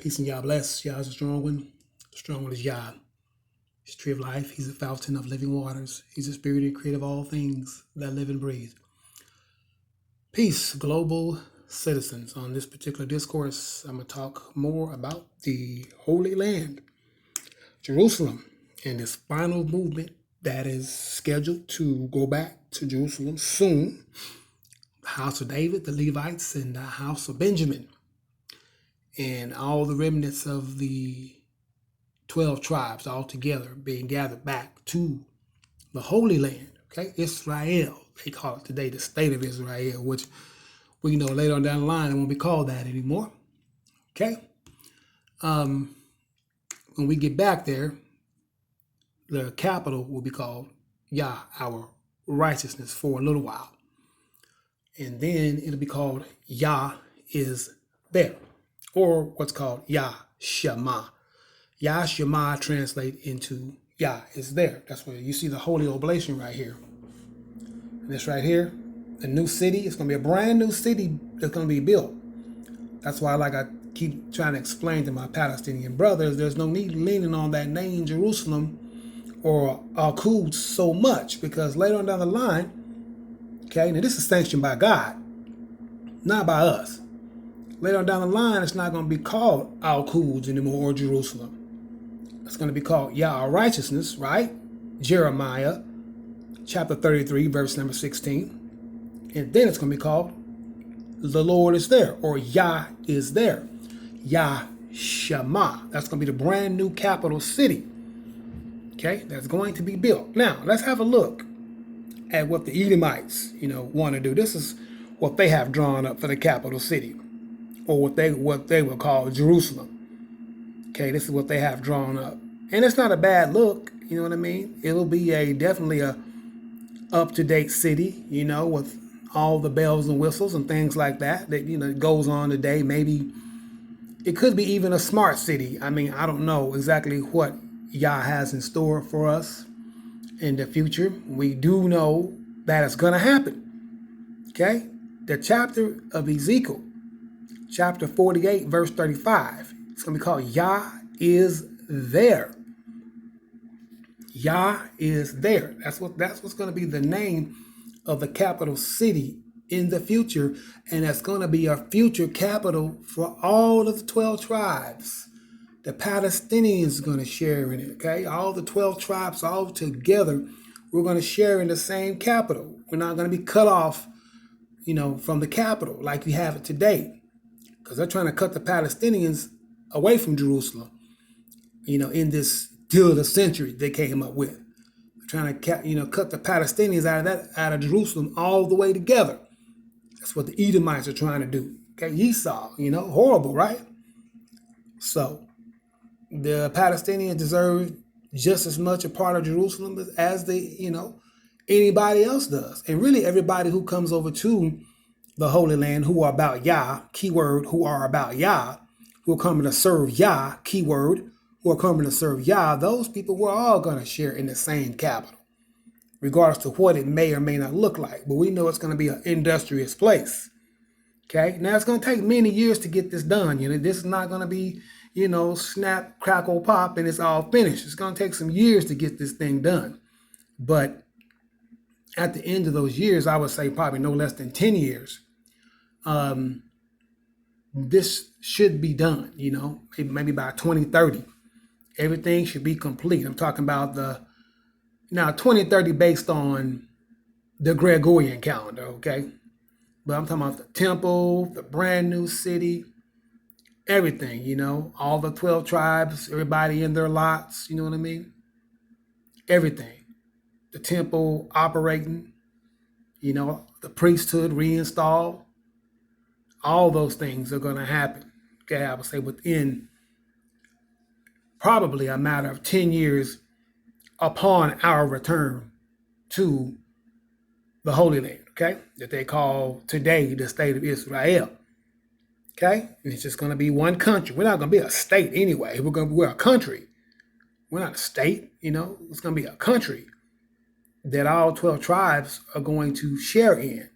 Peace and Yah bless. Yah is a strong one. The strong one is Yah. He's the tree of life. He's the fountain of living waters. He's the spirit and creator of all things that live and breathe. Peace, global citizens. On this particular discourse, I'm going to talk more about the Holy Land, Jerusalem, and this final movement that is scheduled to go back to Jerusalem soon. The house of David, the Levites, and the house of Benjamin, and all the remnants of the 12 tribes all together being gathered back to the Holy Land, okay? Israel, they call it today the state of Israel, which we know later on down the line it won't be called that anymore, okay? When we get back there, the capital will be called Yah, our righteousness, for a little while. And then it'll be called Yah is there, or what's called Yah Shema. Yah Shema translate into Yah is there. That's where you see the holy oblation right here. And this right here, the new city, it's going to be a brand new city that's going to be built. That's why, like I keep trying to explain to my Palestinian brothers, there's no need leaning on that name Jerusalem or Al-Quds so much, because later on down the line, okay, now this is sanctioned by God, not by us. Later on down the line, it's not going to be called Al-Quds anymore or Jerusalem. It's going to be called Yah, our righteousness, right? Jeremiah chapter 33, verse number 16. And then it's going to be called the Lord is there, or Yah is there. Yah Shema. That's going to be the brand new capital city, okay, that's going to be built. Now, let's have a look at what the Edomites, want to do. This is what they have drawn up for the capital city, or what they will call Jerusalem. Okay, this is what they have drawn up. And it's not a bad look, you know what I mean? It'll be definitely a up-to-date city, with all the bells and whistles and things like that goes on today. Maybe it could be even a smart city. I mean, I don't know exactly what Yah has in store for us in the future. We do know that it's going to happen, okay? The chapter of Ezekiel, chapter 48, verse 35, it's going to be called Yah is there. Yah is there. That's what's going to be the name of the capital city in the future, and that's going to be a future capital for all of the 12 tribes. The Palestinians are going to share in it, okay? All the 12 tribes all together, we're going to share in the same capital. We're not going to be cut off, from the capital like you have it today, because they're trying to cut the Palestinians away from Jerusalem, in this deal of the century they came up with. They're trying to, cut the Palestinians out of Jerusalem all the way together. That's what the Edomites are trying to do. Okay, Esau, horrible, right? So the Palestinians deserve just as much a part of Jerusalem as anybody else does. And really everybody who comes over to the Holy Land who are about Yah, keyword, who are about Yah, who are coming to serve Yah, keyword, who are coming to serve Yah, those people, we're all going to share in the same capital, regardless of what it may or may not look like. But we know it's going to be an industrious place. Okay, now it's going to take many years to get this done. This is not going to be, snap, crackle, pop, and it's all finished. It's going to take some years to get this thing done. But at the end of those years, I would say probably no less than 10 years, this should be done, maybe by 2030. Everything should be complete. I'm talking about 2030 based on the Gregorian calendar, okay? But I'm talking about the temple, the brand new city, everything, all the 12 tribes, everybody in their lots, you know what I mean? Everything. The temple operating, the priesthood reinstalled, all those things are going to happen. Okay, I would say within probably a matter of 10 years upon our return to the Holy Land, okay, that they call today the state of Israel. Okay, and it's just going to be one country. We're not going to be a state anyway. We're a country. We're not a state, it's going to be a country that all 12 tribes are going to share in,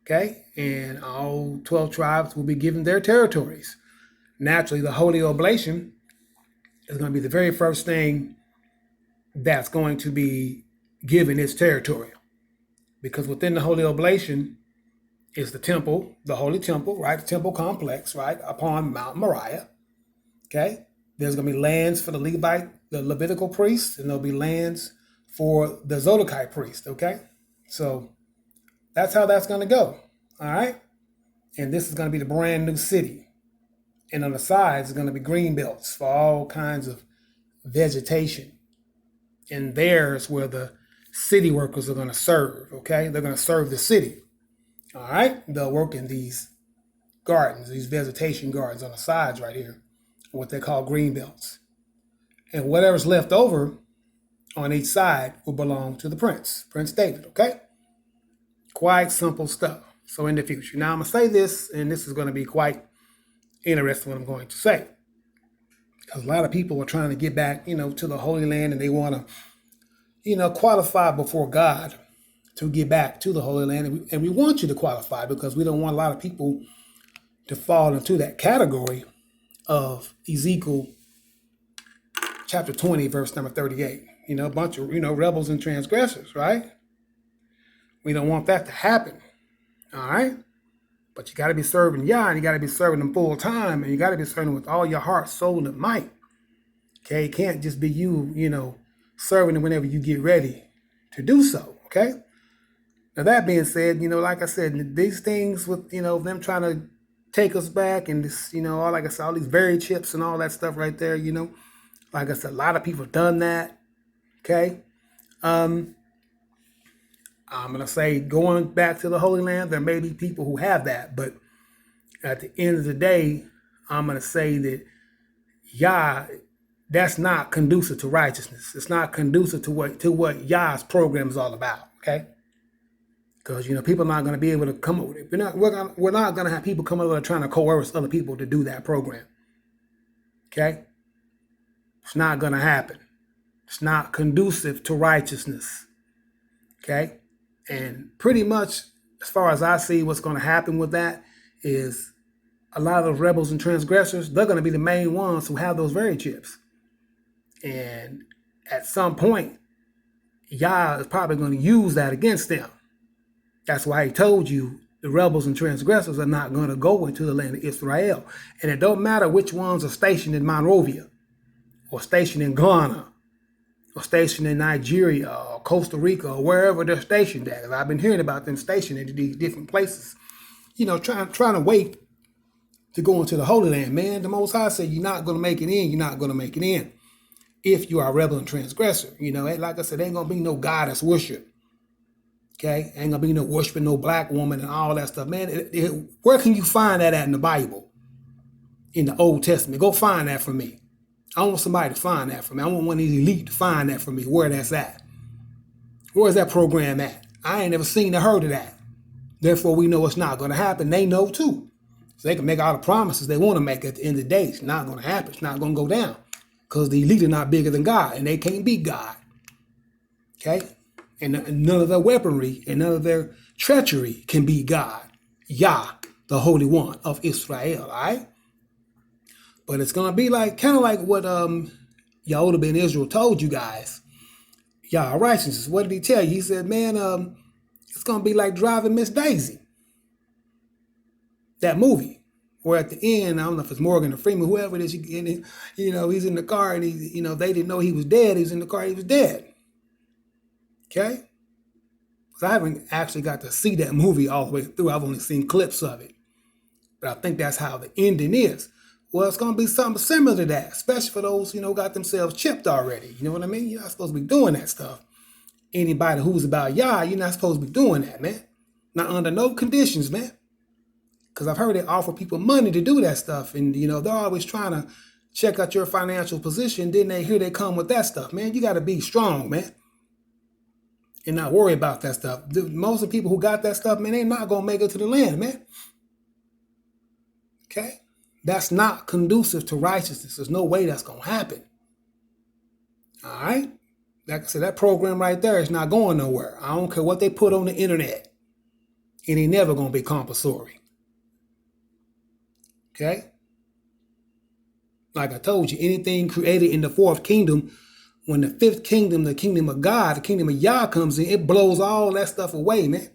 okay? And all 12 tribes will be given their territories. naturally the Holy Oblation is going to be the very first thing that's going to be given its territory. Because within the Holy Oblation is the temple, the Holy Temple, right? The temple complex, right? Upon Mount Moriah. Okay? There's going to be lands for the the Levitical priests, and there'll be lands for the Zodokite priest. Okay? So that's how that's going to go. All right? And this is going to be the brand new city. And on the sides is going to be green belts for all kinds of vegetation. And there's where the city workers are going to serve. Okay? They're going to serve the city. All right? They'll work in these gardens, these vegetation gardens on the sides right here, what they call green belts. And whatever's left over on each side will belong to the prince, Prince David, okay? Quite simple stuff. So in the future. Now I'm going to say this, and this is going to be quite interesting what I'm going to say. Because a lot of people are trying to get back, to the Holy Land, and they want to, qualify before God to get back to the Holy Land. And we want you to qualify because we don't want a lot of people to fall into that category of Ezekiel chapter 20, verse number 38. A bunch of, rebels and transgressors, right? We don't want that to happen. All right? But you got to be serving Yah, and you got to be serving Him full time, and you got to be serving with all your heart, soul, and might. Okay? It can't just be you, serving Him whenever you get ready to do so. Okay? Now, that being said, like I said, these things with, them trying to take us back and this, all like I said, all these very chips and all that stuff right there, like I said, a lot of people have done that. Okay. I'm going to say going back to the Holy Land, there may be people who have that, but at the end of the day, I'm going to say that Yah, that's not conducive to righteousness. It's not conducive to what Yah's program is all about. Okay. Because, people are not going to be able to come over. We're not going to have people come over trying to coerce other people to do that program. Okay? It's not going to happen. It's not conducive to righteousness. Okay? And pretty much, as far as I see, what's going to happen with that is a lot of those rebels and transgressors, they're going to be the main ones who have those very chips. And at some point, Yah is probably going to use that against them. That's why He told you the rebels and transgressors are not going to go into the land of Israel. And it don't matter which ones are stationed in Monrovia or stationed in Ghana or stationed in Nigeria or Costa Rica or wherever they're stationed at. I've been hearing about them stationed in these different places, trying to wait to go into the Holy Land. Man, the Most High said you're not going to make it in. You're not going to make it in if you are a rebel and transgressor. Like I said, ain't going to be no goddess worship. Okay, ain't gonna be no worshiping no black woman and all that stuff, man. Where can you find that at in the Bible, in the Old Testament? Go find that for me. I want somebody to find that for me. I want one of these elite to find that for me. Where that's at? Where's that program at? I ain't never seen or heard of that. Therefore, we know it's not gonna happen. They know too, so they can make all the promises they want to make at the end of the day. It's not gonna happen. It's not gonna go down because the elite are not bigger than God, and they can't be God. Okay. And none of their weaponry and none of their treachery can be God, Yah, the Holy One of Israel, all right? But it's going to be kind of like what Yehoiada ben Israel told you guys. Yah, righteousness. What did he tell you? He said, man, it's going to be like driving Miss Daisy. That movie. Where at the end, I don't know if it's Morgan or Freeman, whoever it is, he's in the car and they didn't know he was dead. He was in the car, he was dead. Okay? Because I haven't actually got to see that movie all the way through. I've only seen clips of it. But I think that's how the ending is. Well, it's going to be something similar to that, especially for those, got themselves chipped already. You know what I mean? You're not supposed to be doing that stuff. Anybody who's about Yah, you're not supposed to be doing that, man. Not under no conditions, man. Because I've heard they offer people money to do that stuff. And, they're always trying to check out your financial position. Then they come with that stuff, man. You got to be strong, man. And not worry about that stuff. Most of the people who got that stuff, man, they're not going to make it to the land, man. Okay? That's not conducive to righteousness. There's no way that's going to happen. All right? Like I said, that program right there is not going nowhere. I don't care what they put on the internet. It ain't never going to be compulsory. Okay? Like I told you, anything created in the fourth kingdom, when the fifth kingdom, the kingdom of God, the kingdom of Yah comes in, it blows all that stuff away, man.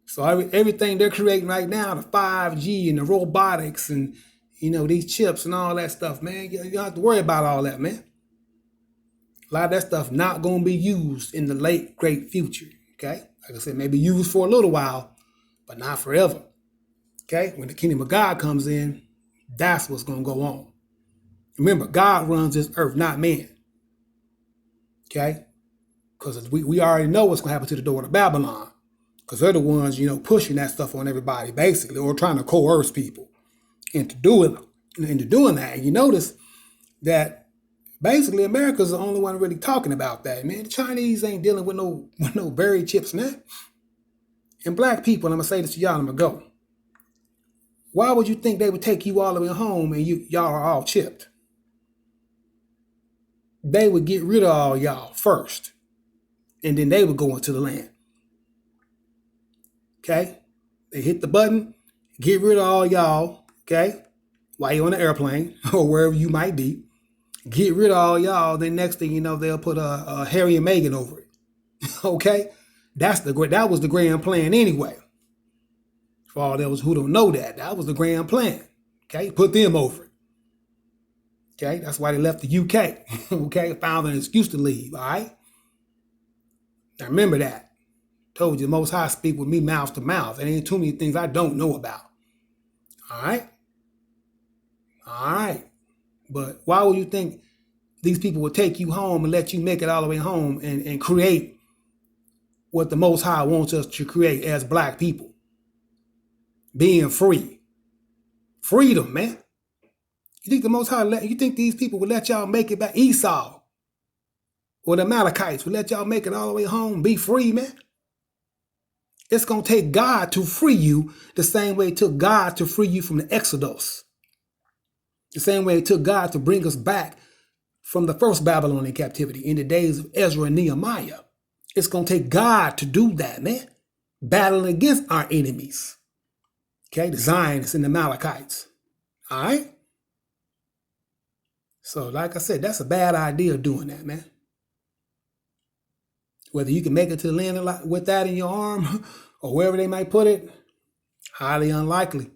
So everything they're creating right now, the 5G and the robotics and, these chips and all that stuff, man, you don't have to worry about all that, man. A lot of that stuff not going to be used in the late, great future, okay? Like I said, maybe used for a little while, but not forever, okay? When the kingdom of God comes in, that's what's going to go on. Remember, God runs this earth, not man, okay? Because we already know what's going to happen to the door of Babylon, because they're the ones, pushing that stuff on everybody, basically, or trying to coerce people into doing that. And you notice that basically, America's the only one really talking about that, man. The Chinese ain't dealing with no berry chips, man. And black people, I'm gonna say this to y'all, I'm gonna go. Why would you think they would take you all the way home and y'all are all chipped? They would get rid of all y'all first, and then they would go into the land. Okay? They hit the button, get rid of all y'all, okay? While you're on the airplane or wherever you might be. Get rid of all y'all, then next thing you know, they'll put a Harry and Meghan over it. Okay? That was the grand plan anyway. For all those who don't know that was the grand plan. Okay? Put them over it. Okay? That's why they left the UK. Okay? Found an excuse to leave. All right? Now remember that. Told you the Most High speak with me mouth to mouth. There ain't too many things I don't know about. All right? All right. But why would you think these people would take you home and let you make it all the way home and create what the Most High wants us to create as black people? Being free. Freedom, man. You think the Most High, you think these people would let y'all make it back? Esau or the Amalekites would let y'all make it all the way home, be free, man? It's going to take God to free you the same way it took God to free you from the Exodus. The same way it took God to bring us back from the first Babylonian captivity in the days of Ezra and Nehemiah. It's going to take God to do that, man. Battling against our enemies. Okay, the Zionists and the Amalekites. All right? So, like I said, that's a bad idea of doing that, man. Whether you can make it to the land with that in your arm or wherever they might put it, highly unlikely.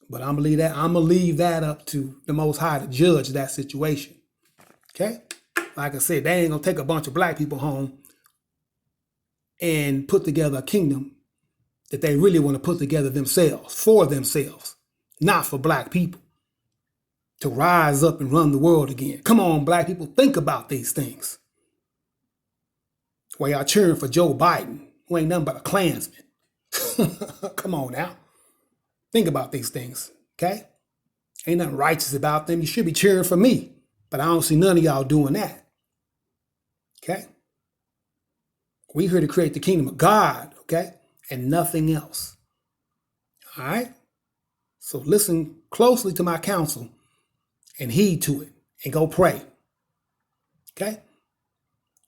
But I'm gonna leave that up to the Most High to judge that situation. Okay? Like I said, they ain't gonna take a bunch of black people home and put together a kingdom that they really want to put together themselves, for themselves, not for black people to rise up and run the world again. Come on, black people, think about these things. While y'all cheering for Joe Biden, who ain't nothing but a Klansman. Come on now. Think about these things, okay? Ain't nothing righteous about them. You should be cheering for me, but I don't see none of y'all doing that, okay? We're here to create the kingdom of God, okay? And nothing else, all right? So listen closely to my counsel and heed to it and go pray, okay?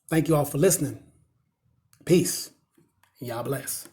Thank you all for listening. Peace. And y'all bless.